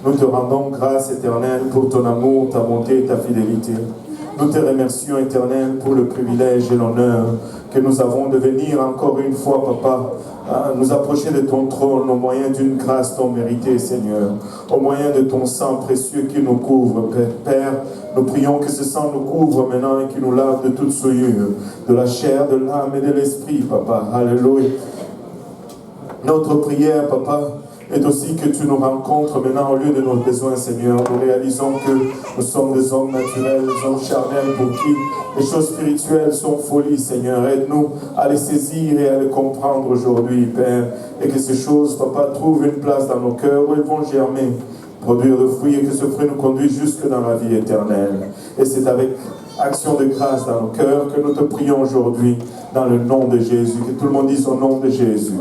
Nous te rendons grâce, Éternel, pour ton amour, ta bonté et ta fidélité. Nous te remercions, Éternel, pour le privilège et l'honneur que nous avons de venir encore une fois, Papa, nous approcher de ton trône au moyen d'une grâce non méritée, Seigneur, au moyen de ton sang précieux qui nous couvre, Père. Nous prions que ce sang nous couvre maintenant et qu'il nous lave de toute souillure, de la chair, de l'âme et de l'esprit, Papa. Alléluia. Notre prière, Papa, est aussi que tu nous rencontres maintenant au lieu de nos besoins, Seigneur. Nous réalisons que nous sommes des hommes naturels, des hommes charnels pour qui les choses spirituelles sont folie, Seigneur. Aide-nous à les saisir et à les comprendre aujourd'hui, Père. Et que ces choses, Papa, trouvent une place dans nos cœurs où elles vont germer, produire de fruits et que ce fruit nous conduise jusque dans la vie éternelle. Et c'est avec action de grâce dans nos cœurs que nous te prions aujourd'hui dans le nom de Jésus. Que tout le monde dise au nom de Jésus.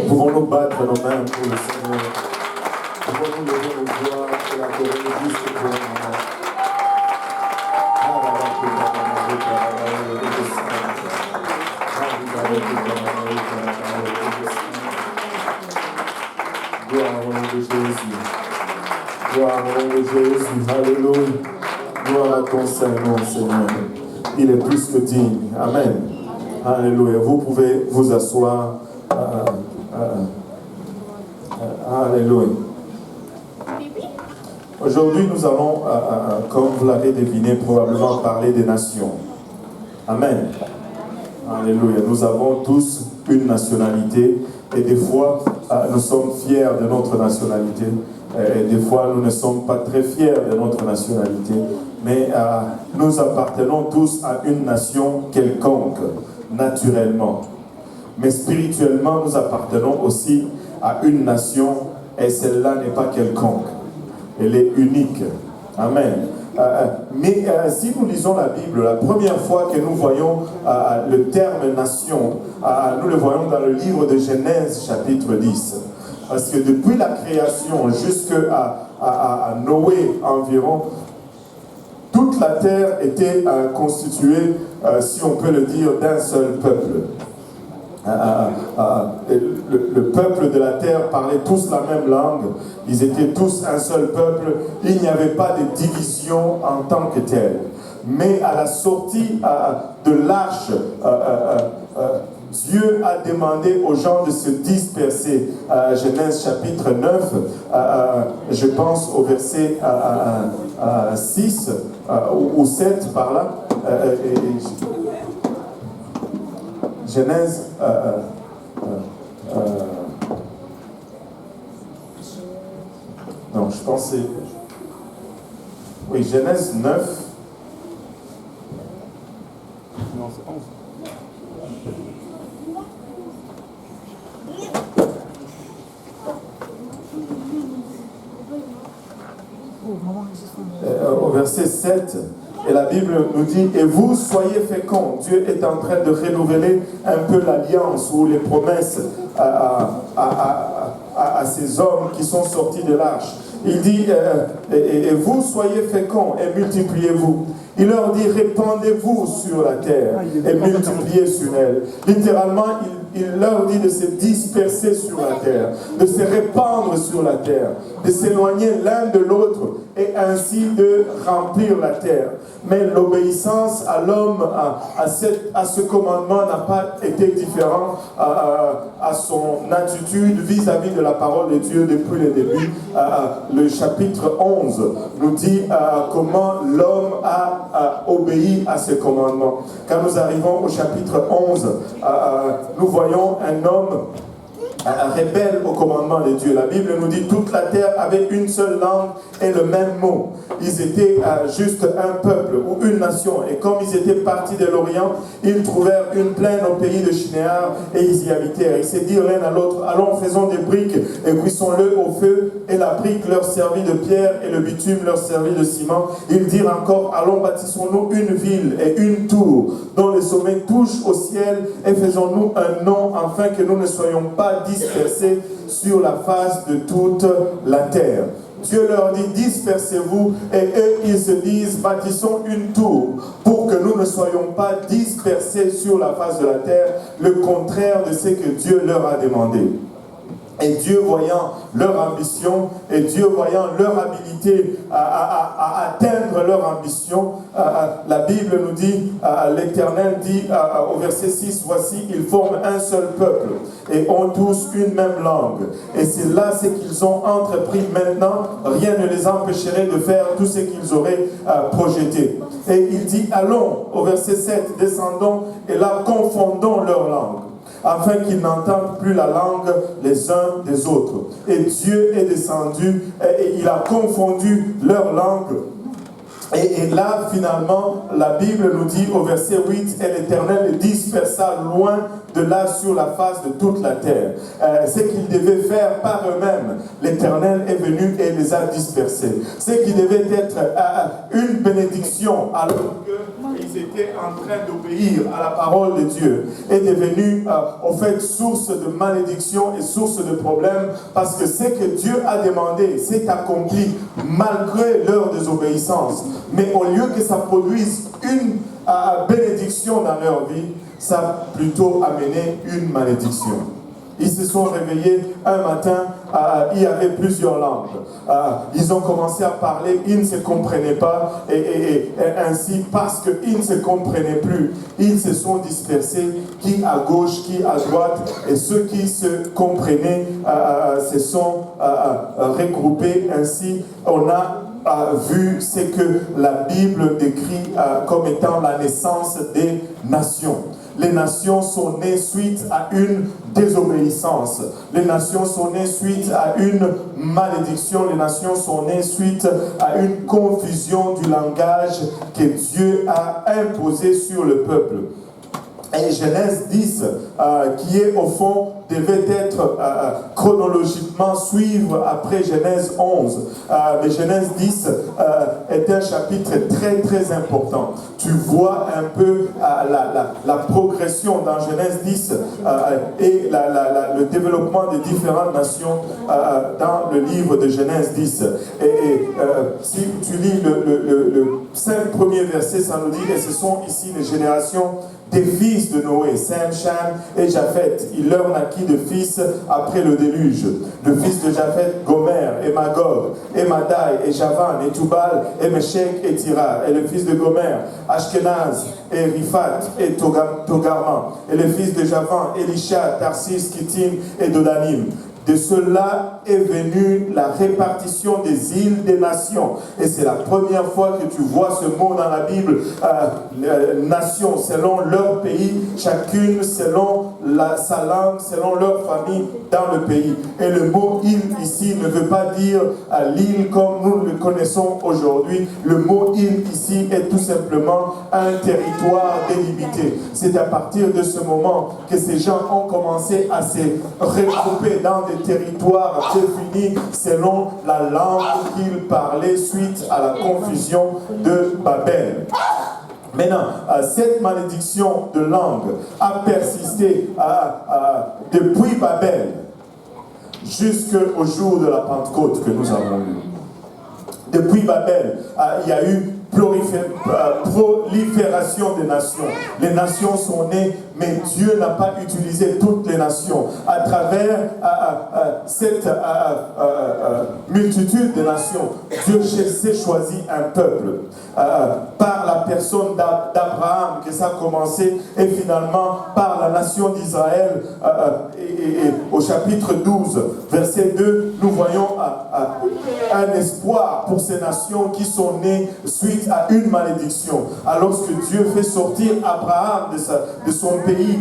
Pouvons-nous battre nos mains pour le Seigneur? Pouvons-nous lever nos voix et l'adorer juste pour le moment? Gloire au nom de Jésus. Gloire au nom de Jésus. Alléluia. Gloire à ton Saint-Nom, Seigneur. Il est plus que digne. Amen. Alléluia. Vous pouvez vous asseoir. Alléluia. Aujourd'hui, nous allons, comme vous l'avez deviné, probablement parler des nations. Amen. Alléluia. Nous avons tous une nationalité et des fois, nous sommes fiers de notre nationalité. Et des fois, nous ne sommes pas très fiers de notre nationalité. Mais nous appartenons tous à une nation quelconque, naturellement. Mais spirituellement, nous appartenons aussi à une nation, et celle-là n'est pas quelconque. Elle est unique. Amen. Mais si nous lisons la Bible, la première fois que nous voyons le terme nation, nous le voyons dans le livre de Genèse, chapitre 10. Parce que depuis la création jusqu'à Noé environ, toute la terre était constituée, si on peut le dire, d'un seul peuple. Le peuple de la terre parlait tous la même langue, ils étaient tous un seul peuple, il n'y avait pas de division en tant que telle. Mais à la sortie de l'arche, Dieu a demandé aux gens de se disperser. Genèse chapitre 9, je pense au verset 6 ou 7 par là. Genèse non, je pense que c'est... Oui, Genèse 9. Non, c'est 11. Au verset 7, et la Bible nous dit, et vous soyez féconds. Dieu est en train de renouveler un peu l'alliance ou les promesses à ces hommes qui sont sortis de l'arche. Il dit, et vous soyez féconds et multipliez-vous. Il leur dit, répandez-vous sur la terre et multipliez sur elle. Littéralement, il leur dit de se disperser sur la terre, de se répandre sur la terre, de s'éloigner l'un de l'autre et ainsi de remplir la terre. Mais l'obéissance à l'homme, à ce commandement n'a pas été différent à son attitude vis-à-vis de la parole de Dieu depuis le début. Le chapitre 11 nous dit comment l'homme a obéi à ce commandement. Quand nous arrivons au chapitre 11, nous voyons un homme rebelle au commandement de Dieu. La Bible nous dit toute la terre avait une seule langue et le même mot. Ils étaient juste un peuple ou une nation. Et comme ils étaient partis de l'Orient, ils trouvèrent une plaine au pays de Shinéar et ils y habitèrent. Ils se dirent l'un à l'autre, allons faisons des briques et cuissons-le au feu. Et la brique leur servit de pierre et le bitume leur servit de ciment. Ils dirent encore, allons bâtissons-nous une ville et une tour dont le sommet touche au ciel et faisons-nous un nom afin que nous ne soyons pas dispersés sur la face de toute la terre. Dieu leur dit, dispersez-vous, et eux, ils se disent, bâtissons une tour, pour que nous ne soyons pas dispersés sur la face de la terre, le contraire de ce que Dieu leur a demandé. Et Dieu voyant leur ambition, et Dieu voyant leur habilité à atteindre leur ambition, la Bible nous dit, l'Éternel dit au verset 6, voici, ils forment un seul peuple et ont tous une même langue. Et c'est là ce qu'ils ont entrepris maintenant, rien ne les empêcherait de faire tout ce qu'ils auraient projeté. Et il dit, allons, au verset 7, descendons et là confondons leur langue, afin qu'ils n'entendent plus la langue les uns des autres. Et Dieu est descendu et il a confondu leur langue. Et là, finalement, la Bible nous dit au verset 8, et l'Éternel les dispersa loin de là sur la face de toute la terre. Ce qu'ils devaient faire par eux-mêmes, l'Éternel est venu et les a dispersés. Ce qui devait être une bénédiction, alors qu'ils étaient en train d'obéir à la parole de Dieu, est devenu au fait source de malédiction et source de problème, parce que ce que Dieu a demandé s'est accompli malgré leur désobéissance. Mais au lieu que ça produise une bénédiction dans leur vie, ça a plutôt amené une malédiction. Ils se sont réveillés un matin, il y avait plusieurs langues. Ils ont commencé à parler, ils ne se comprenaient pas, et ainsi, parce qu'ils ne se comprenaient plus, ils se sont dispersés, qui à gauche, qui à droite, et ceux qui se comprenaient se sont regroupés. Ainsi, on a vu ce que la Bible décrit comme étant la naissance des nations. Les nations sont nées suite à une désobéissance. Les nations sont nées suite à une malédiction. Les nations sont nées suite à une confusion du langage que Dieu a imposé sur le peuple. Et Genèse 10, qui est au fond, devait être chronologiquement suivre après Genèse 11. Mais Genèse 10 est un chapitre très très important. Tu vois un peu la progression dans Genèse 10 et le développement des différentes nations dans le livre de Genèse 10. Et si tu lis le 5 premiers versets, ça nous dit, et ce sont ici les générations des fils de Noé, Sem, Cham et Japheth. Il leur naquit de fils après le déluge. Le fils de Japheth, Gomer et Magog, et Madai, et Javan, et Tubal, et Meshech, et Tira. Et le fils de Gomer, Ashkenaz, et Riphat, et Togarma. Et le fils de Javan, Elisha, Tarsis, Kittim, et Dodanim. De cela est venue la répartition des îles des nations. Et c'est la première fois que tu vois ce mot dans la Bible. Nations, selon leur pays, chacune selon sa langue, selon leur famille dans le pays. Et le mot île ici ne veut pas dire l'île comme nous le connaissons aujourd'hui. Le mot île ici est tout simplement un territoire délimité. C'est à partir de ce moment que ces gens ont commencé à se regrouper dans des territoires définis selon la langue qu'ils parlaient suite à la confusion de Babel. Maintenant, cette malédiction de langue a persisté depuis Babel jusqu'au jour de la Pentecôte que nous avons eu. Depuis Babel, il y a eu prolifération des nations. Les nations sont nées, mais Dieu n'a pas utilisé toutes les nations. À travers cette multitude de nations, Dieu s'est choisi un peuple. Par la personne d'Abraham que ça a commencé, et finalement par la nation d'Israël. Et au chapitre 12, verset 2, nous voyons un espoir pour ces nations qui sont nées suite à une malédiction. Alors que Dieu fait sortir Abraham de son pays,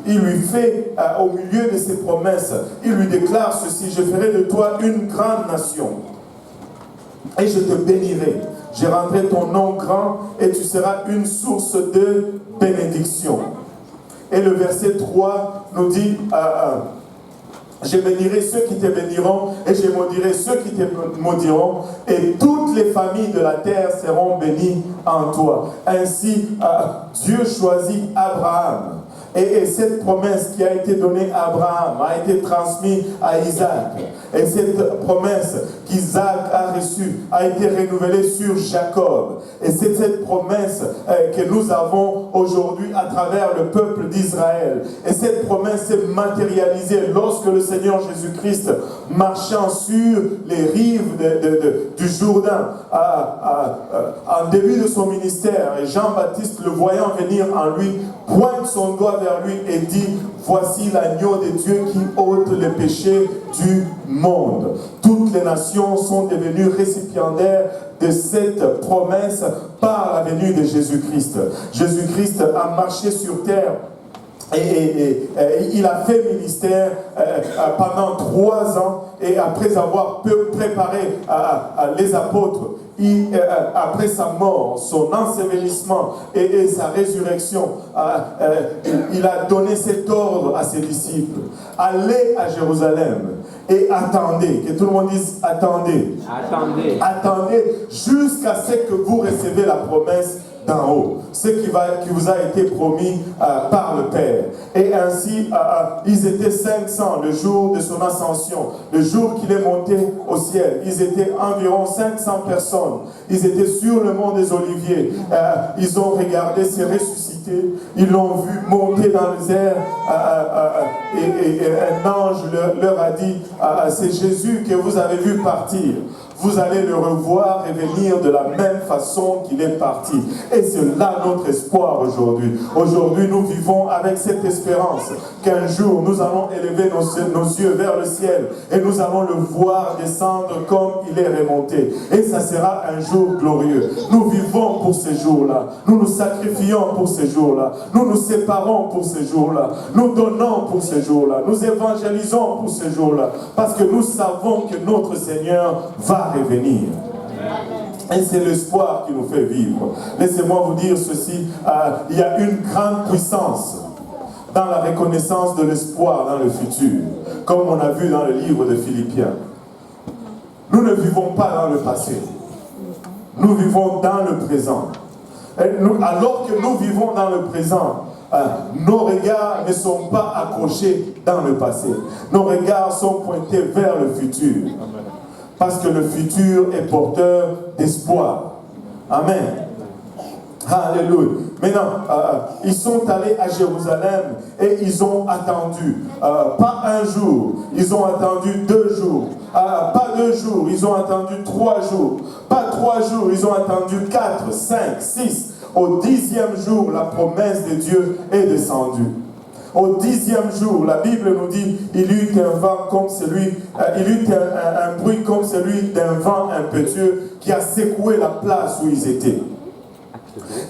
il lui fait au milieu de ses promesses, il lui déclare ceci: je ferai de toi une grande nation et je te bénirai. Je rendrai ton nom grand et tu seras une source de bénédiction. Et le verset 3 nous dit je bénirai ceux qui te béniront et je maudirai ceux qui te maudiront, et toutes les familles de la terre seront bénies en toi. Ainsi, Dieu choisit Abraham. Et cette promesse qui a été donnée à Abraham a été transmise à Isaac. Et cette promesse qu'Isaac a reçue a été renouvelée sur Jacob. Et c'est cette promesse que nous avons aujourd'hui à travers le peuple d'Israël. Et cette promesse s'est matérialisée lorsque le Seigneur Jésus-Christ, marchant sur les rives du Jourdain, en début de son ministère, et Jean-Baptiste, le voyant venir en lui, pointe son doigt vers lui et dit: voici l'agneau de Dieu qui ôte les péchés du monde. Toutes les nations sont devenues récipiendaires de cette promesse par la venue de Jésus-Christ. Jésus-Christ a marché sur terre et il a fait ministère pendant 3 ans, et après avoir préparé les apôtres, après sa mort, son ensevelissement et sa résurrection, il a donné cet ordre à ses disciples: allez à Jérusalem et attendez, que tout le monde dise attendez, attendez jusqu'à ce que vous recevez la promesse d'en haut, ce qui vous a été promis par le Père. Et ainsi, ils étaient 500 le jour de son ascension, le jour qu'il est monté au ciel. Ils étaient environ 500 personnes. Ils étaient sur le mont des Oliviers. Ils ont regardé se ressusciter. Ils l'ont vu monter dans les airs. Et un ange leur a dit: c'est Jésus que vous avez vu partir. Vous allez le revoir et venir de la même façon qu'il est parti. Et c'est là notre espoir aujourd'hui. Aujourd'hui, nous vivons avec cette espérance qu'un jour, nous allons élever nos yeux vers le ciel et nous allons le voir descendre comme il est remonté. Et ça sera un jour glorieux. Nous vivons pour ces jours-là. Nous nous sacrifions pour ces jours-là. Nous nous séparons pour ces jours-là. Nous donnons pour ces jours-là. Nous évangélisons pour ces jours-là. Parce que nous savons que notre Seigneur va revenir. Et c'est l'espoir qui nous fait vivre. Laissez-moi vous dire ceci, il y a une grande puissance dans la reconnaissance de l'espoir dans le futur, comme on a vu dans le livre de Philippiens. Nous ne vivons pas dans le passé, nous vivons dans le présent. Alors que nous vivons dans le présent, nos regards ne sont pas accrochés dans le passé, nos regards sont pointés vers le futur. Parce que le futur est porteur d'espoir. Amen. Alléluia. Maintenant, ils sont allés à Jérusalem et ils ont attendu. Pas un jour, ils ont attendu 2 jours. Pas 2 jours, ils ont attendu 3 jours. Pas 3 jours, ils ont attendu 4, 5, 6. Au 10e jour, la promesse de Dieu est descendue. Au 10e jour, la Bible nous dit, il eut un vent comme celui, il eut un bruit comme celui d'un vent impétueux qui a secoué la place où ils étaient.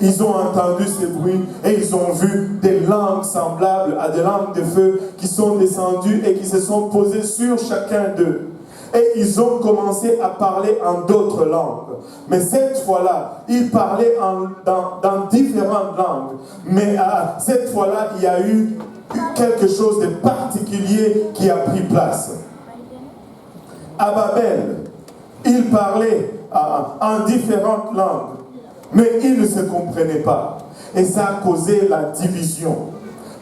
Ils ont entendu ce bruit et ils ont vu des langues semblables à des langues de feu qui sont descendues et qui se sont posées sur chacun d'eux. Et ils ont commencé à parler en d'autres langues. Mais cette fois-là, ils parlaient dans différentes langues. Mais cette fois-là, il y a eu quelque chose de particulier qui a pris place. À Babel, ils parlaient en différentes langues, mais ils ne se comprenaient pas. Et ça a causé la division.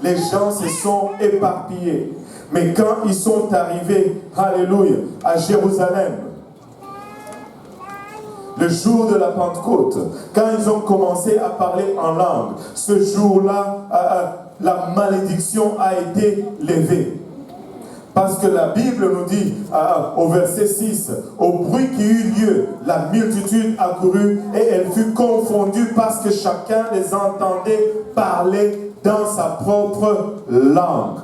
Les gens se sont éparpillés. Mais quand ils sont arrivés, alléluia, à Jérusalem, le jour de la Pentecôte, quand ils ont commencé à parler en langue, ce jour-là, la malédiction a été levée. Parce que la Bible nous dit, au verset 6, au bruit qui eut lieu, la multitude accourut et elle fut confondue parce que chacun les entendait parler dans sa propre langue.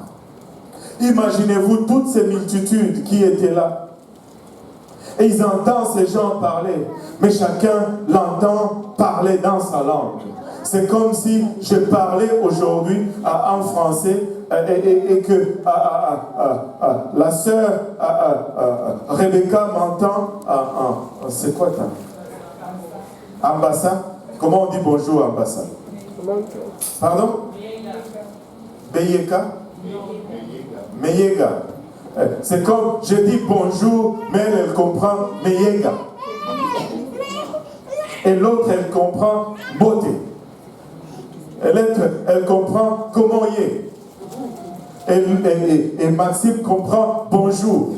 Imaginez-vous toutes ces multitudes qui étaient là. Et ils entendent ces gens parler, mais chacun l'entend parler dans sa langue. C'est comme si je parlais aujourd'hui en français et que la sœur Rebecca m'entend c'est quoi ta ambassade? Comment on dit bonjour ambassade? Pardon? Beyeka? Meyega. C'est comme je dis bonjour, mais elle comprend Meyega. Et l'autre, elle comprend beauté. Et l'autre, elle comprend comment y est. Et Maxime comprend bonjour.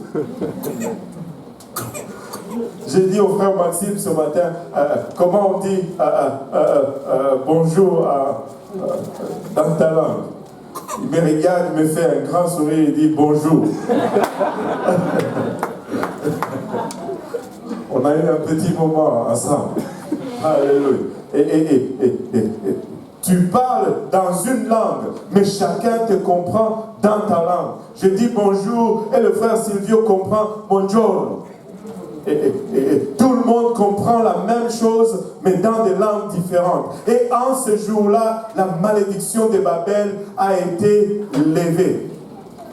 J'ai dit au frère Maxime ce matin, comment on dit bonjour dans ta langue. Il me regarde, il me fait un grand sourire et dit bonjour. On a eu un petit moment ensemble. Alléluia. Et tu parles dans une langue, mais chacun te comprend dans ta langue. Je dis bonjour et le frère Silvio comprend bonjour. Et tout le monde comprend la même chose, mais dans des langues différentes. Et en ce jour-là, la malédiction de Babel a été levée.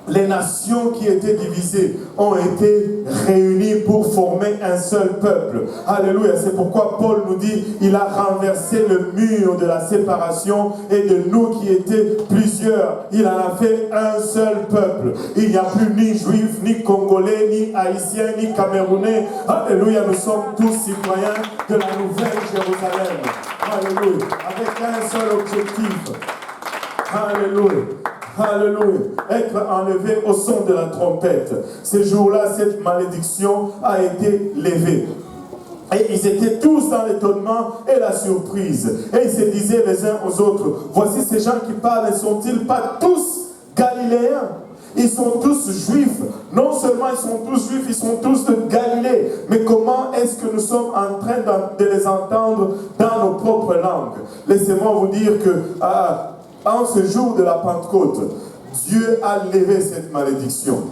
Les nations qui étaient divisées ont été réunies pour former un seul peuple. Alléluia. C'est pourquoi Paul nous dit, il a renversé le mur de la séparation et de nous qui étaient plusieurs. Il en a fait un seul peuple. Il n'y a plus ni juifs, ni congolais, ni haïtiens, ni camerounais. Alléluia. Nous sommes tous citoyens de la nouvelle Jérusalem. Alléluia. Avec un seul objectif. Alléluia. Alléluia. Être enlevé au son de la trompette. Ce jour-là, cette malédiction a été levée. Et ils étaient tous dans l'étonnement et la surprise. Et ils se disaient les uns aux autres, voici ces gens qui parlent, ne sont-ils pas tous galiléens? Ils sont tous juifs. Non seulement ils sont tous juifs, ils sont tous de Galilée. Mais comment est-ce que nous sommes en train de les entendre dans nos propres langues? Laissez-moi vous dire que en ce jour de la Pentecôte, Dieu a levé cette malédiction.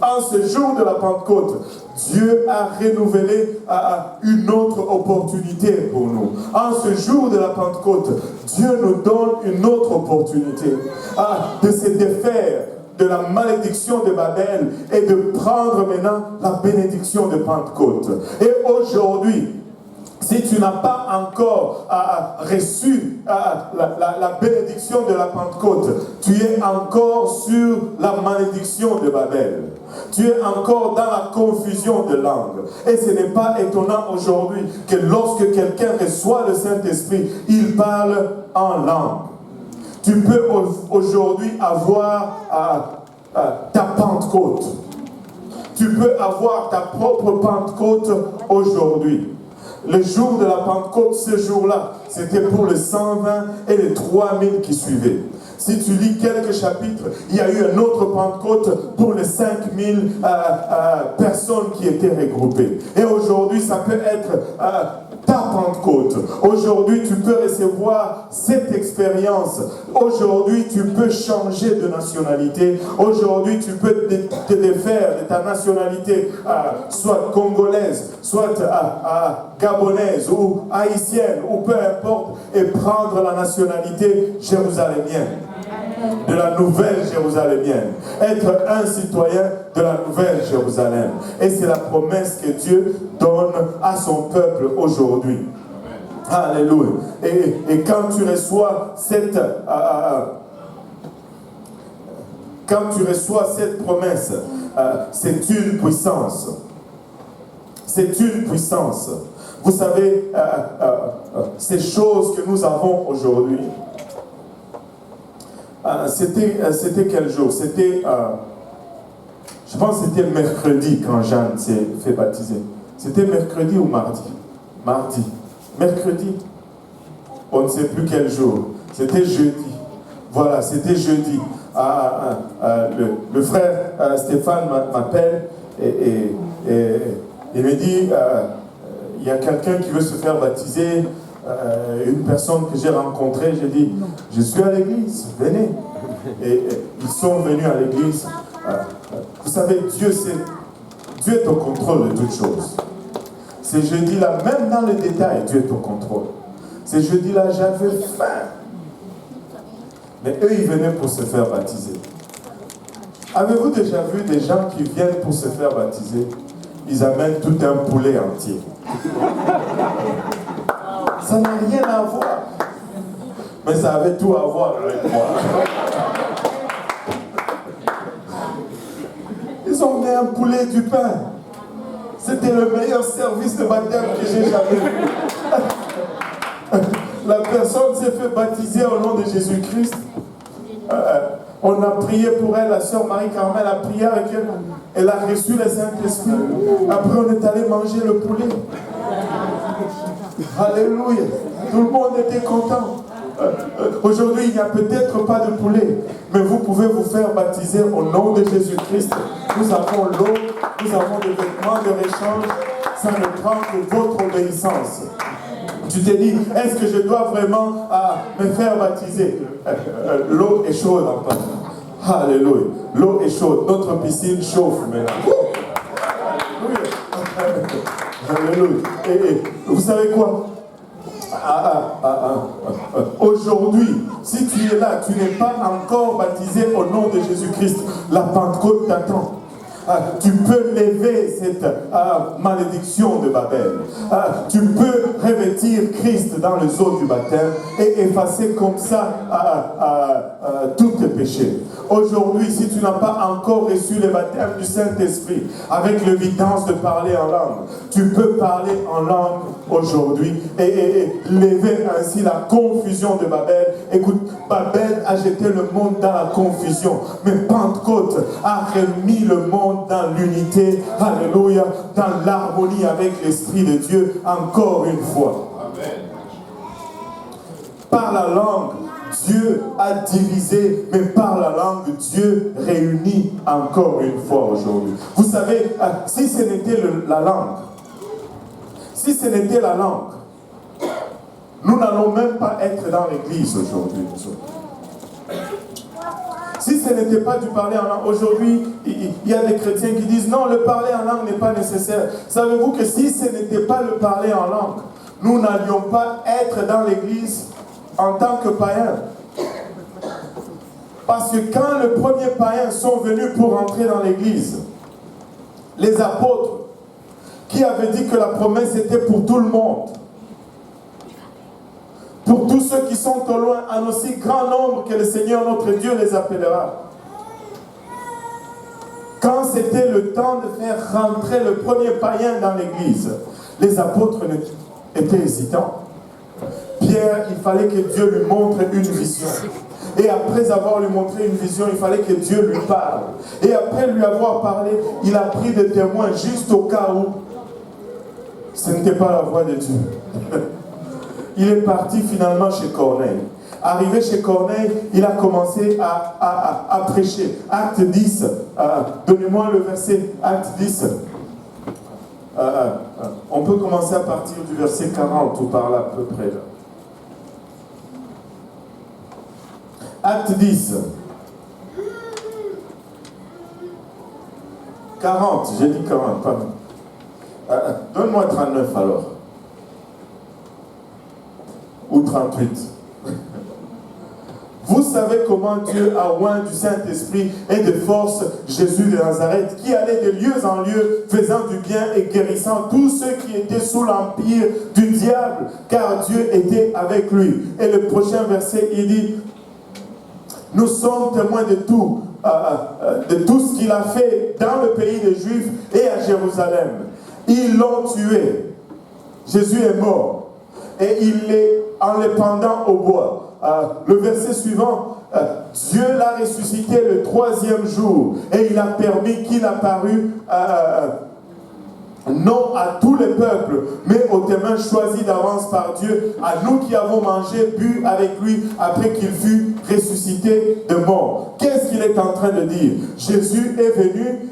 En ce jour de la Pentecôte, Dieu a renouvelé une autre opportunité pour nous. En ce jour de la Pentecôte, Dieu nous donne une autre opportunité de se défaire de la malédiction de Babel et de prendre maintenant la bénédiction de Pentecôte. Et aujourd'hui, si tu n'as pas encore reçu la bénédiction de la Pentecôte, tu es encore sur la malédiction de Babel. Tu es encore dans la confusion de langue. Et ce n'est pas étonnant aujourd'hui que lorsque quelqu'un reçoit le Saint-Esprit, il parle en langue. Tu peux aujourd'hui avoir ta Pentecôte. Tu peux avoir ta propre Pentecôte aujourd'hui. Le jour de la Pentecôte, ce jour-là, c'était pour les 120 et les 3000 qui suivaient. Si tu lis quelques chapitres, il y a eu un autre Pentecôte pour les 5000 personnes qui étaient regroupées. Et aujourd'hui, ça peut être ta Pentecôte. Aujourd'hui, tu peux recevoir cette expérience. Aujourd'hui, tu peux changer de nationalité. Aujourd'hui, tu peux te défaire de ta nationalité, soit congolaise, soit gabonaise ou haïtienne, ou peu importe, et prendre la nationalité jérusalémienne. De la nouvelle Jérusalémienne. Être un citoyen de la nouvelle Jérusalem. Et c'est la promesse que Dieu donne à son peuple aujourd'hui. Alléluia. Et quand tu reçois cette promesse, c'est une puissance. C'est une puissance. Vous savez, ces choses que nous avons aujourd'hui, c'était quel jour? C'était, je pense que c'était mercredi quand Jeanne s'est fait baptiser. C'était mercredi ou mardi? Mardi. Mercredi. On ne sait plus quel jour. C'était jeudi. Voilà, c'était jeudi. Le frère Stéphane m'appelle et il me dit, il y a quelqu'un qui veut se faire baptiser. Une personne que j'ai rencontrée, j'ai dit, je suis à l'église, venez. Et ils sont venus à l'église. Vous savez, Dieu est au contrôle de toutes choses. Ces jeudis-là, même dans les détails, Dieu est au contrôle. Ces jeudis-là, j'avais faim. Mais eux, ils venaient pour se faire baptiser. Avez-vous déjà vu des gens qui viennent pour se faire baptiser? Ils amènent tout un poulet entier. Ça n'a rien à voir. Mais ça avait tout à voir avec moi. Ils ont mis un poulet, du pain. C'était le meilleur service de baptême que j'ai jamais vu. La personne s'est fait baptiser au nom de Jésus-Christ. On a prié pour elle, la sœur Marie-Carmel a prié avec elle. Elle a reçu le Saint-Esprit. Après, on est allé manger le poulet. Alléluia. Tout le monde était content. Aujourd'hui, il n'y a peut-être pas de poulet, mais vous pouvez vous faire baptiser au nom de Jésus-Christ. Nous avons l'eau, nous avons des vêtements de réchange. Ça ne prend que votre obéissance. Tu te dis, est-ce que je dois vraiment me faire baptiser? L'eau est chaude en fait. Alléluia. L'eau est chaude. Notre piscine chauffe maintenant. Alléluia. Et vous savez quoi? Aujourd'hui, si tu es là, tu n'es pas encore baptisé au nom de Jésus-Christ, la Pentecôte t'attend. Tu peux lever cette malédiction de Babel. Tu peux revêtir Christ dans les eaux du baptême et effacer comme ça tous tes péchés. Aujourd'hui, si tu n'as pas encore reçu le baptême du Saint-Esprit avec l'évidence de parler en langue, tu peux parler en langue aujourd'hui et lever ainsi la confusion de Babel. Écoute, Babel a jeté le monde dans la confusion, mais Pentecôte a remis le monde dans l'unité, alléluia, dans l'harmonie avec l'Esprit de Dieu, encore une fois. Amen. Par la langue, Dieu a divisé, mais par la langue, Dieu réunit encore une fois aujourd'hui. Vous savez, si ce n'était la langue, nous n'allons même pas être dans l'église aujourd'hui. Si ce n'était pas du parler en langue, aujourd'hui, il y a des chrétiens qui disent non, le parler en langue n'est pas nécessaire. Savez-vous que si ce n'était pas le parler en langue, nous n'allions pas être dans l'église en tant que païens? Parce que quand les premiers païens sont venus pour entrer dans l'église, les apôtres, qui avaient dit que la promesse était pour tout le monde, pour tous ceux qui sont au loin, en aussi grand nombre que le Seigneur notre Dieu les appellera. Quand c'était le temps de faire rentrer le premier païen dans l'église, les apôtres étaient hésitants. Pierre, il fallait que Dieu lui montre une vision. Et après avoir lui montré une vision, il fallait que Dieu lui parle. Et après lui avoir parlé, il a pris des témoins juste au cas où ce n'était pas la voix de Dieu. Il est parti finalement chez Corneille. Arrivé chez Corneille, il a commencé à prêcher. Acte 10, donnez-moi le verset, Acte 10. On peut commencer à partir du verset 40 ou par là à peu près. Là. Acte 10. 40, j'ai dit 40, pardon. Donne-moi 39 alors. Ou 38. Vous savez comment Dieu a oint du Saint-Esprit et de force Jésus de Nazareth, qui allait de lieu en lieu, faisant du bien et guérissant tous ceux qui étaient sous l'empire du diable, car Dieu était avec lui. Et le prochain verset, il dit, nous sommes témoins de tout ce qu'il a fait dans le pays des Juifs et à Jérusalem. Ils l'ont tué. Jésus est mort. Et il est en le pendant au bois. Le verset suivant, Dieu l'a ressuscité le 3e jour et il a permis qu'il apparût non à tous les peuples, mais aux témoins choisis d'avance par Dieu, à nous qui avons mangé, bu avec lui après qu'il fut ressuscité de mort. Qu'est-ce qu'il est en train de dire? Jésus est venu,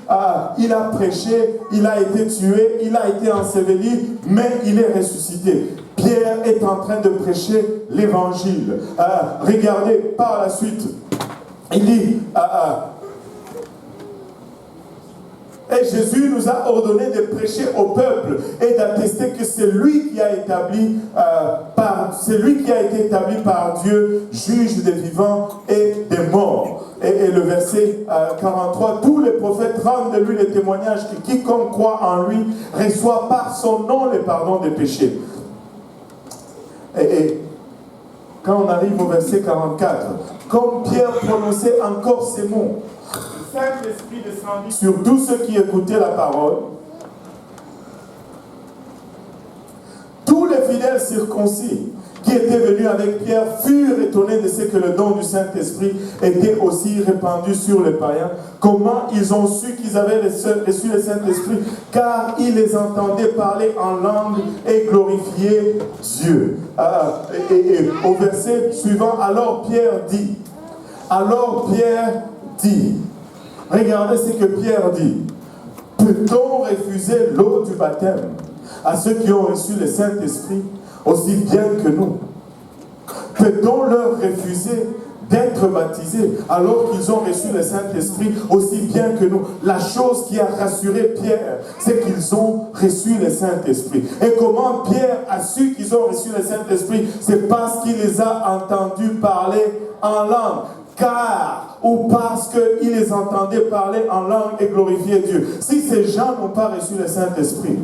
il a prêché, il a été tué, il a été enseveli, mais il est ressuscité. Pierre est en train de prêcher l'évangile. Regardez par la suite. Il dit, et Jésus nous a ordonné de prêcher au peuple et d'attester que c'est lui qui a établi été établi par Dieu, juge des vivants et des morts. Et le verset 43, tous les prophètes rendent de lui le témoignage que quiconque croit en lui reçoit par son nom le pardon des péchés. Et quand on arrive au verset 44, comme Pierre prononçait encore ces mots, le Saint-Esprit descendit sur tous ceux qui écoutaient la parole. Tous les fidèles circoncis qui étaient venus avec Pierre furent étonnés de ce que le don du Saint-Esprit était aussi répandu sur les païens. Comment ils ont su qu'ils avaient reçu le Saint-Esprit? Car ils les entendaient parler en langue et glorifier Dieu. Et au verset suivant, alors Pierre dit, regardez ce que Pierre dit. Peut-on refuser l'eau du baptême à ceux qui ont reçu le Saint-Esprit aussi bien que nous? Peut-on leur refuser d'être baptisés alors qu'ils ont reçu le Saint-Esprit aussi bien que nous? La chose qui a rassuré Pierre, c'est qu'ils ont reçu le Saint-Esprit. Et comment Pierre a su qu'ils ont reçu le Saint-Esprit? C'est parce qu'il les a entendus parler en langue. Ou parce qu'ils les entendaient parler en langue et glorifier Dieu. Si ces gens n'ont pas reçu le Saint-Esprit,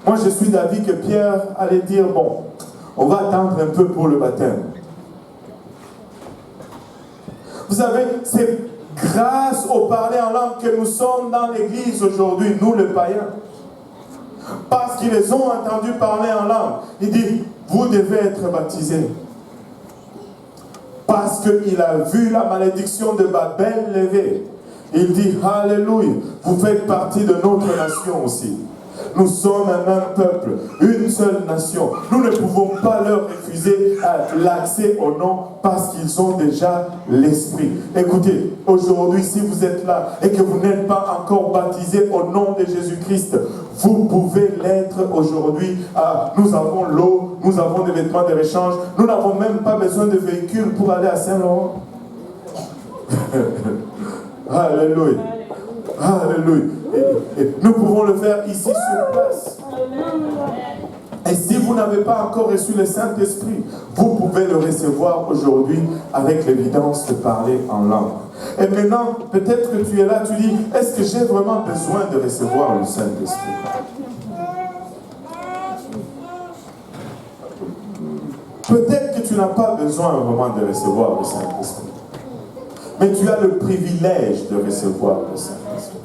moi je suis d'avis que Pierre allait dire, bon, on va attendre un peu pour le baptême. Vous savez, c'est grâce au parler en langue que nous sommes dans l'église aujourd'hui, nous les païens. Parce qu'ils les ont entendus parler en langue. Il dit, vous devez être baptisés. Parce qu'il a vu la malédiction de Babel levée. Il dit, Alléluia, vous faites partie de notre nation aussi. Nous sommes un même peuple, une seule nation. Nous ne pouvons pas leur refuser l'accès au nom parce qu'ils ont déjà l'Esprit. Écoutez, aujourd'hui, si vous êtes là et que vous n'êtes pas encore baptisé au nom de Jésus-Christ, vous pouvez l'être aujourd'hui. Nous avons l'eau, nous avons des vêtements de rechange, nous n'avons même pas besoin de véhicule pour aller à Saint-Laurent. Alléluia. Alléluia. Et nous pouvons le faire ici sur place. Et si vous n'avez pas encore reçu le Saint-Esprit, vous pouvez le recevoir aujourd'hui avec l'évidence de parler en langue. Et maintenant, peut-être que tu es là, tu dis, est-ce que j'ai vraiment besoin de recevoir le Saint-Esprit? Peut-être que tu n'as pas besoin vraiment de recevoir le Saint-Esprit. Mais tu as le privilège de recevoir le Saint-Esprit.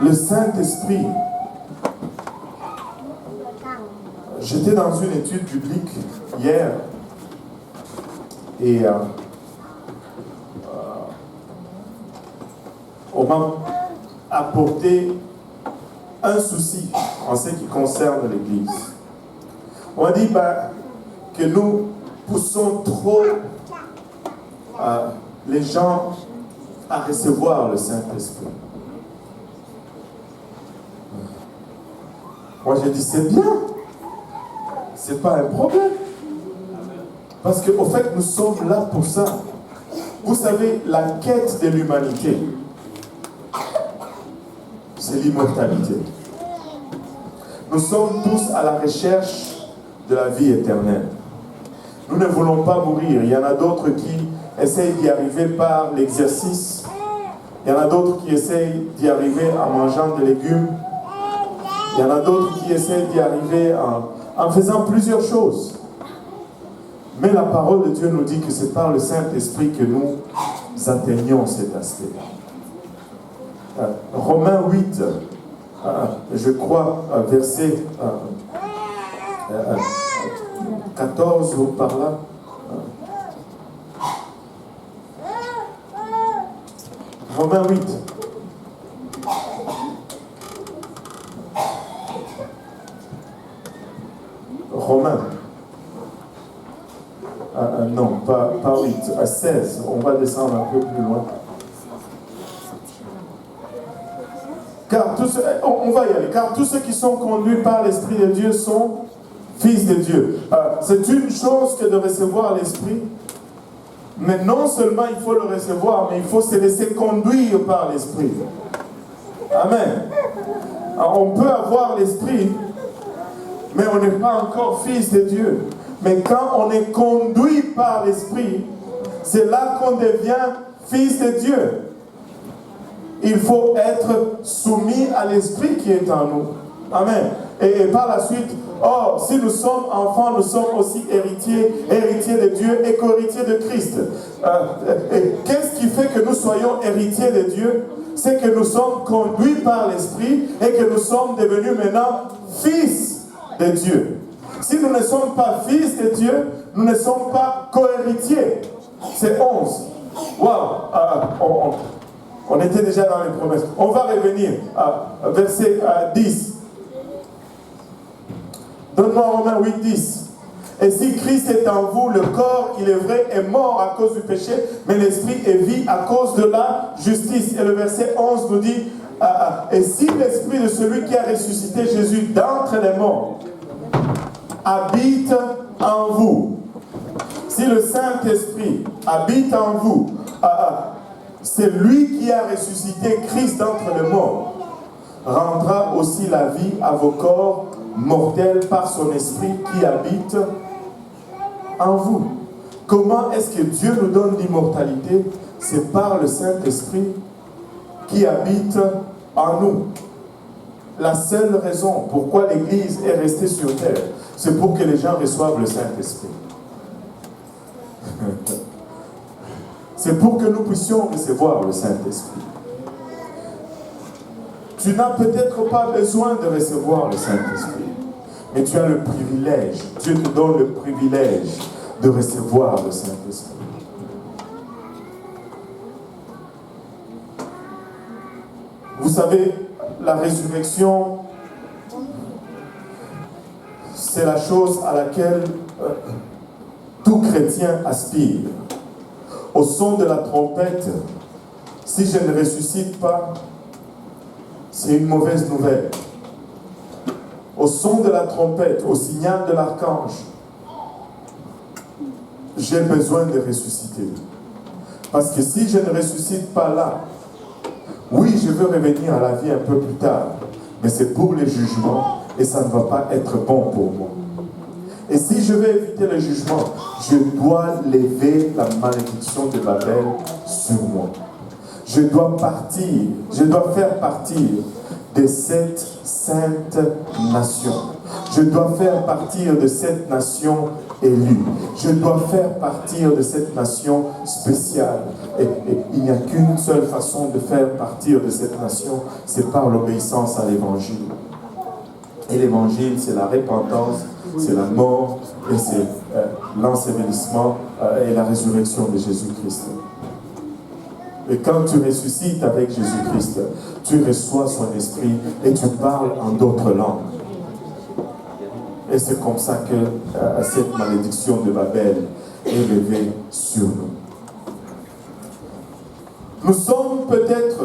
Le Saint-Esprit. J'étais dans une étude biblique hier et on m'a apporté un souci en ce qui concerne l'Église. On m'a dit que nous poussons trop les gens à recevoir le Saint-Esprit. Moi j'ai dit c'est bien, c'est pas un problème. Parce qu'au fait nous sommes là pour ça. Vous savez, la quête de l'humanité, c'est l'immortalité. Nous sommes tous à la recherche de la vie éternelle. Nous ne voulons pas mourir. Il y en a d'autres qui essayent d'y arriver par l'exercice. Il y en a d'autres qui essayent d'y arriver en mangeant des légumes. Il y en a d'autres qui essayent d'y arriver en faisant plusieurs choses. Mais la parole de Dieu nous dit que c'est par le Saint-Esprit que nous atteignons cet aspect. Romains 8, je crois, verset 14 ou par là. Romains 8. Romains. Non, pas 8, à 16. On va descendre un peu plus loin. Car on va y aller. Car tous ceux qui sont conduits par l'Esprit de Dieu sont fils de Dieu. C'est une chose que de recevoir l'Esprit. Mais non seulement il faut le recevoir, mais il faut se laisser conduire par l'Esprit. Amen. Alors, on peut avoir l'Esprit, mais on n'est pas encore fils de Dieu. Mais quand on est conduit par l'Esprit, c'est là qu'on devient fils de Dieu. Il faut être soumis à l'Esprit qui est en nous. Amen. Et par la suite, oh, si nous sommes enfants, nous sommes aussi héritiers de Dieu et co-héritiers de Christ. Qu'est-ce qui fait que nous soyons héritiers de Dieu? C'est que nous sommes conduits par l'Esprit et que nous sommes devenus maintenant fils de Dieu. Si nous ne sommes pas fils de Dieu, nous ne sommes pas co-héritiers. C'est 11. Waouh! On était déjà dans les promesses. On va revenir à verset 10. Donne-moi Romains 8, 10. Et si Christ est en vous, le corps, il est vrai, est mort à cause du péché, mais l'esprit est vie à cause de la justice. Et le verset 11 nous dit, et si l'esprit de celui qui a ressuscité Jésus d'entre les morts habite en vous, si le Saint-Esprit habite en vous, c'est lui qui a ressuscité Christ d'entre les morts, rendra aussi la vie à vos corps mortels par son esprit qui habite en vous. Comment est-ce que Dieu nous donne l'immortalité? C'est par le Saint-Esprit qui habite en nous. La seule raison pourquoi l'Église est restée sur terre, c'est pour que les gens reçoivent le Saint-Esprit. C'est pour que nous puissions recevoir le Saint-Esprit. Tu n'as peut-être pas besoin de recevoir le Saint-Esprit, mais tu as le privilège, Dieu te donne le privilège de recevoir le Saint-Esprit. Vous savez, la résurrection, c'est la chose à laquelle tout chrétien aspire. Au son de la trompette, si je ne ressuscite pas, c'est une mauvaise nouvelle. Au son de la trompette, au signal de l'archange, j'ai besoin de ressusciter. Parce que si je ne ressuscite pas là, oui, je veux revenir à la vie un peu plus tard, mais c'est pour les jugements et ça ne va pas être bon pour moi. Et si je veux éviter le jugement, je dois lever la malédiction de Babel sur moi. Je dois partir, je dois faire partir de cette sainte nation. Je dois faire partir de cette nation élue. Je dois faire partir de cette nation spéciale. Et il n'y a qu'une seule façon de faire partir de cette nation, c'est par l'obéissance à l'Évangile. Et l'Évangile, c'est la repentance, c'est la mort, et c'est l'ensevelissement et la résurrection de Jésus-Christ. Et quand tu ressuscites avec Jésus-Christ, tu reçois son esprit et tu parles en d'autres langues. Et c'est comme ça que cette malédiction de Babel est levée sur nous. Nous sommes peut-être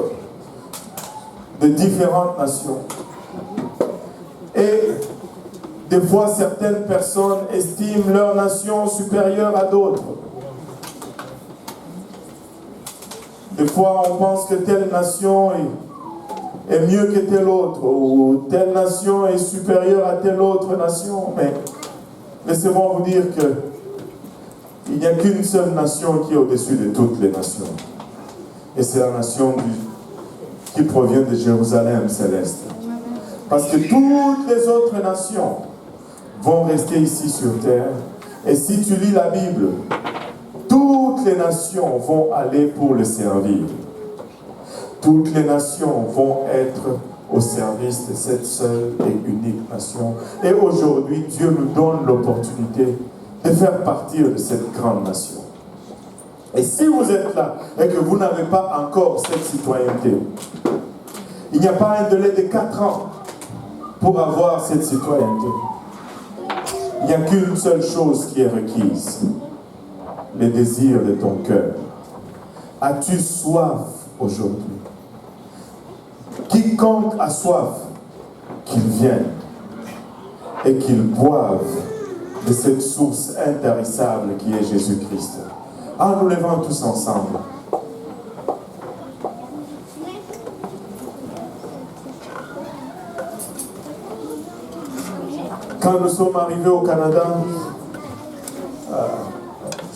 de différentes nations. Et des fois, certaines personnes estiment leur nation supérieure à d'autres. Des fois, on pense que telle nation est mieux que telle autre, ou telle nation est supérieure à telle autre nation. Mais laissez-moi vous dire qu'il n'y a qu'une seule nation qui est au-dessus de toutes les nations. Et c'est la nation qui provient de Jérusalem céleste. Parce que toutes les autres nations vont rester ici sur terre. Et si tu lis la Bible, toutes les nations vont aller pour le servir. Toutes les nations vont être au service de cette seule et unique nation. Et aujourd'hui, Dieu nous donne l'opportunité de faire partir de cette grande nation. Et si vous êtes là et que vous n'avez pas encore cette citoyenneté, il n'y a pas un délai de 4 ans pour avoir cette citoyenneté. Il n'y a qu'une seule chose qui est requise. Les désirs de ton cœur. As-tu soif aujourd'hui? Quiconque a soif, qu'il vienne et qu'il boive de cette source intarissable qui est Jésus-Christ. Ah, nous levons tous ensemble. Quand nous sommes arrivés au Canada,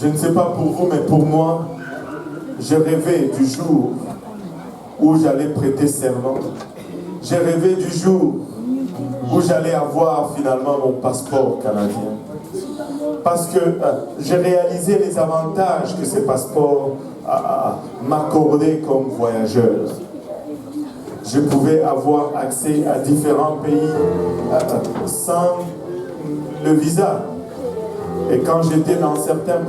je ne sais pas pour vous, mais pour moi, j'ai rêvé du jour où j'allais prêter serment. J'ai rêvé du jour où j'allais avoir finalement mon passeport canadien. Parce que j'ai réalisé les avantages que ce passeport m'accordait comme voyageur. Je pouvais avoir accès à différents pays sans le visa. Et quand j'étais dans certains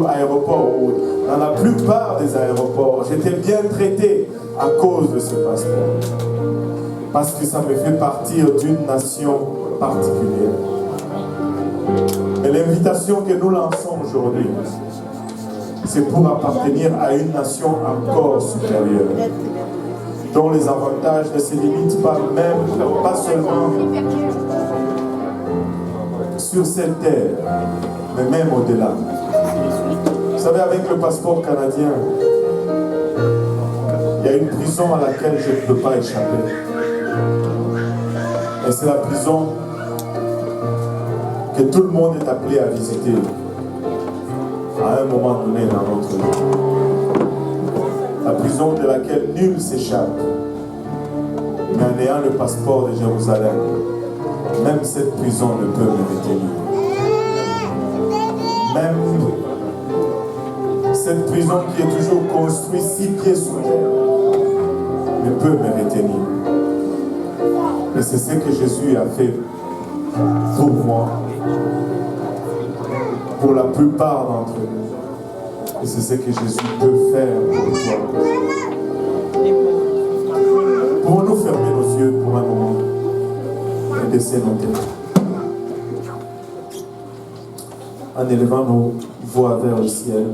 aéroports, ou dans la plupart des aéroports, j'étais bien traité à cause de ce passeport. Parce que ça me fait partir d'une nation particulière. Et l'invitation que nous lançons aujourd'hui, c'est pour appartenir à une nation encore supérieure, dont les avantages ne se limitent pas seulement sur cette terre, mais même au-delà. Vous savez, avec le passeport canadien, il y a une prison à laquelle je ne peux pas échapper. Et c'est la prison que tout le monde est appelé à visiter à un moment donné dans notre vie. La prison de laquelle nul s'échappe. Mais en ayant le passeport de Jérusalem, même cette prison ne peut me retenir. Même cette prison qui est toujours construite 6 pieds sous terre ne peut me retenir. Et c'est ce que Jésus a fait pour moi, pour la plupart d'entre nous. Et c'est ce que Jésus peut faire pour toi. Pouvons-nous fermer nos yeux pour un moment et laisser nos têtes en élevant nos voix vers le ciel.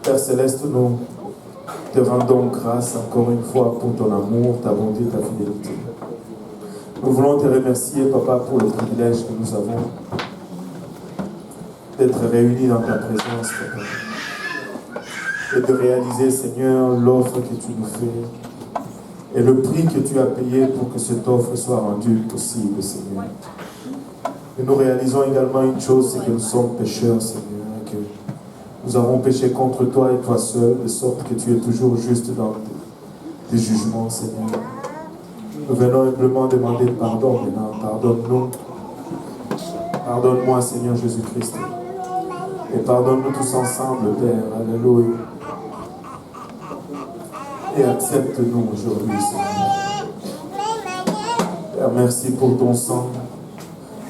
Père Céleste, nous te rendons grâce encore une fois pour ton amour, ta bonté, ta fidélité. Nous voulons te remercier, Papa, pour le privilège que nous avons d'être réunis dans ta présence, Papa. Et de réaliser, Seigneur, l'offre que tu nous fais et le prix que tu as payé pour que cette offre soit rendue possible, Seigneur. Et nous réalisons également une chose, c'est que nous sommes pécheurs, Seigneur, et que nous avons péché contre toi et toi seul, de sorte que tu es toujours juste dans tes jugements, Seigneur. Nous venons humblement demander pardon maintenant. Pardonne-nous. Pardonne-moi, Seigneur Jésus-Christ. Et pardonne-nous tous ensemble, Père. Alléluia. Et accepte-nous aujourd'hui, Seigneur. Père, merci pour ton sang.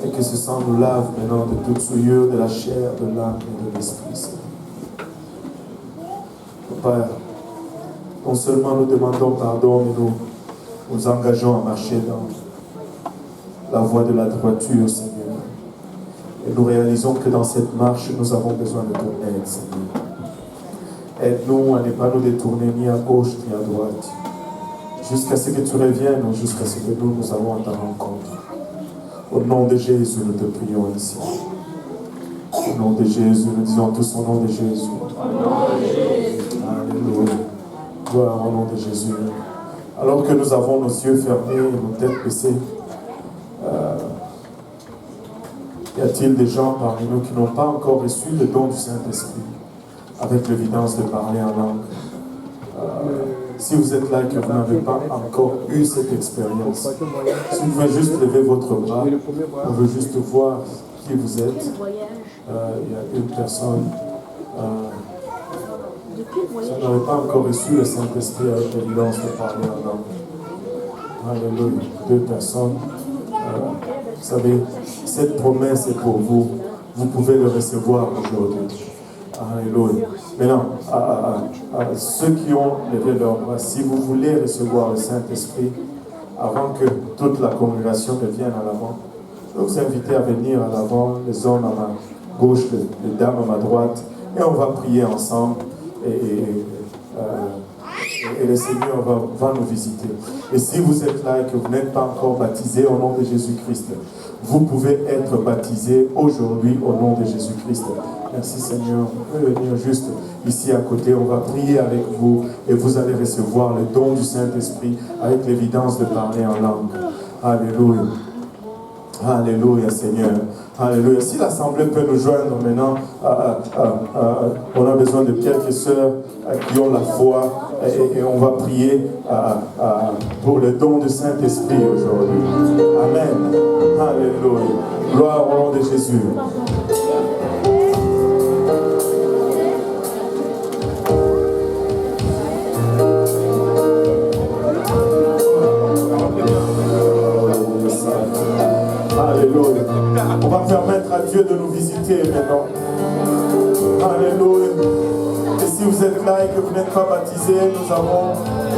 Et que ce sang nous lave maintenant de toute souillure de la chair, de l'âme et de l'esprit, Seigneur. Père, non seulement nous demandons pardon, mais nous engageons à marcher dans la voie de la droiture, Seigneur. Et nous réalisons que dans cette marche, nous avons besoin de ton aide, Seigneur. Aide-nous à ne pas nous détourner ni à gauche ni à droite, jusqu'à ce que tu reviennes ou jusqu'à ce que nous avons à ta rencontre. Au nom de Jésus, nous te prions ici. Au nom de Jésus, nous disons tous au nom de Jésus. Alléluia. Gloire au nom de Jésus. Alors que nous avons nos yeux fermés et nos têtes baissées, y a-t-il des gens parmi nous qui n'ont pas encore reçu le don du Saint-Esprit avec l'évidence de parler en langue? Si vous êtes là et que vous n'avez pas encore eu cette expérience, si vous pouvez juste lever votre bras, on veut juste voir qui vous êtes. Il y a une personne. Si vous n'avez pas encore reçu le Saint-Esprit avec l'évidence de parler en langue. Alléluia. 2 personnes. Vous savez, cette promesse est pour vous. Vous pouvez le recevoir aujourd'hui. Alléluia. Maintenant, à ceux qui ont levé leur bras, si vous voulez recevoir le Saint-Esprit, avant que toute la congrégation ne vienne à l'avant, je vais vous inviter à venir à l'avant, les hommes à ma gauche, les dames à ma droite, et on va prier ensemble. Et le Seigneur va nous visiter. Et si vous êtes là et que vous n'êtes pas encore baptisé au nom de Jésus-Christ, vous pouvez être baptisé aujourd'hui au nom de Jésus-Christ. Merci Seigneur. Vous pouvez venir juste ici à côté. On va prier avec vous et vous allez recevoir le don du Saint-Esprit avec l'évidence de parler en langue. Alléluia. Alléluia Seigneur. Alléluia. Si l'Assemblée peut nous joindre maintenant, on a besoin de quelques sœurs qui ont la foi et on va prier pour le don du Saint-Esprit aujourd'hui. Amen. Alléluia. Gloire au nom de Jésus. Alléluia. On va permettre à Dieu de nous visiter maintenant. Alléluia. Et si vous êtes là et que vous n'êtes pas baptisé, nous avons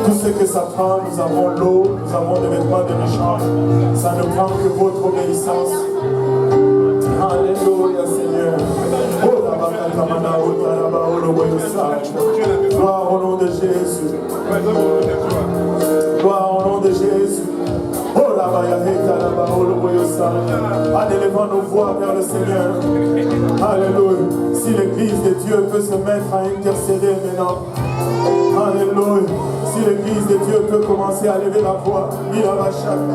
tout ce que ça prend. Nous avons l'eau, nous avons des vêtements de l'échange. Ça ne prend que votre obéissance. Alléluia, Seigneur. Gloire au nom de Jésus. Gloire au nom de Jésus. En élevant nos voix vers le Seigneur. Alléluia. Si l'église de Dieu peut se mettre à intercéder maintenant. Alléluia. Si l'église de Dieu peut commencer à lever la voix. Il a la chaque.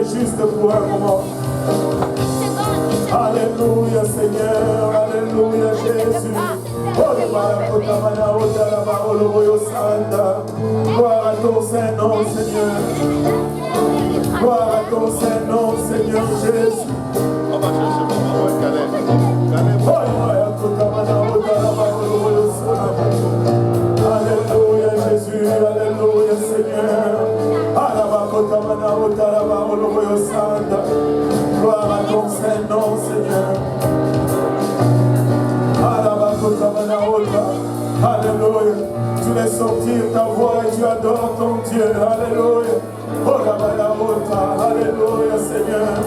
Juste pour un moment. Alléluia Seigneur, Alléluia Jésus. Gloire à ton Saint-Nom Seigneur. Gloire à ton Saint-Nom Seigneur Jésus. On va chercher mon Alléluia Jésus, Alléluia Seigneur. Gloire à ton Saint-Nom, Seigneur. Alléluia. Tu laisses sortir ta voix et tu adores ton Dieu. Alléluia. Alléluia, Seigneur.